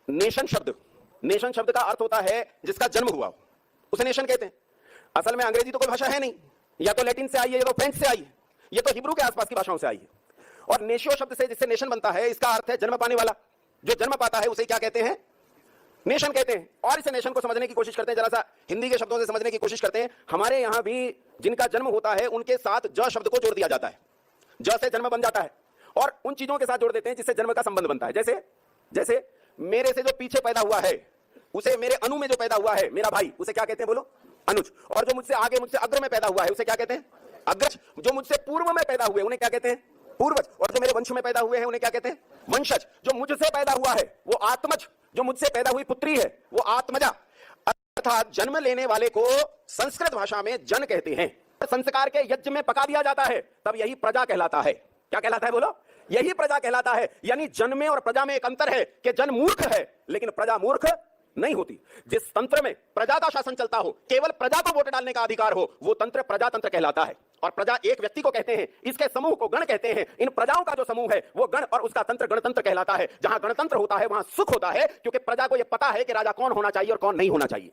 Nation शब्द का अर्थ होता है जिसका जन्म हुआ हो, उसे नेशन कहते हैं। असल में अंग्रेजी तो कोई भाषा है नहीं, या तो लैटिन से आई है या तो फ्रेंच से आई है, ये तो हिब्रू के आसपास की भाषाओं से आई है। और नेशियो शब्द से जिससे नेशन बनता है, इसका अर्थ है जन्म पाने वाला। जो जन्म पाता है उसे क्या कहते हैं? नेशन कहते हैं। और इसे नेशन को समझने की कोशिश करते हैं, जरा सा हिंदी के शब्दों से समझने की कोशिश करते हैं। हमारे यहां भी जिनका जन्म होता है उनके साथ ज शब्द को जोड़ दिया जाता है, ज से जन्म बन जाता है, और उन चीजों के साथ जोड़ देते हैं जिससे जन्म का संबंध बनता है। जैसे मेरे से जो पीछे पैदा हुआ है उसे, मेरे अनु में जो पैदा हुआ है मेरा भाई, उसे क्या कहते हैं बोलो? अनुज। और जो मुझसे आगे, मुझसे अग्र में पैदा हुआ है उसे क्या कहते हैं? अग्रज। जो मुझसे पूर्व में पैदा हुए उन्हें क्या कहते हैं? पूर्वज। और जो मेरे वंश में पैदा हुए हैं उन्हें क्या कहते हैं? वंशज। जो मुझसे पैदा हुआ है वो आत्मज, जो मुझसे पैदा हुई पुत्री है वो आत्मजा। अर्थात जन्म लेने वाले को संस्कृत भाषा में जन कहते हैं। संस्कार के यज्ञ में पका दिया जाता है, तब यही प्रजा कहलाता है। क्या कहलाता है बोलो? यही प्रजा कहलाता है। यानी जन में और प्रजा में एक अंतर है कि जन मूर्ख है लेकिन प्रजा मूर्ख नहीं होती। जिस तंत्र में प्रजा का शासन चलता हो, केवल प्रजा को वोट डालने का अधिकार हो, वो तंत्र प्रजातंत्र कहलाता है। और प्रजा एक व्यक्ति को कहते हैं, इसके समूह को गण कहते हैं। इन प्रजाओं का जो समूह है वो गण, और उसका तंत्र गणतंत्र कहलाता है। जहां गणतंत्र होता है वहां सुख होता है, क्योंकि प्रजा को यह पता है कि राजा कौन होना चाहिए और कौन नहीं होना चाहिए।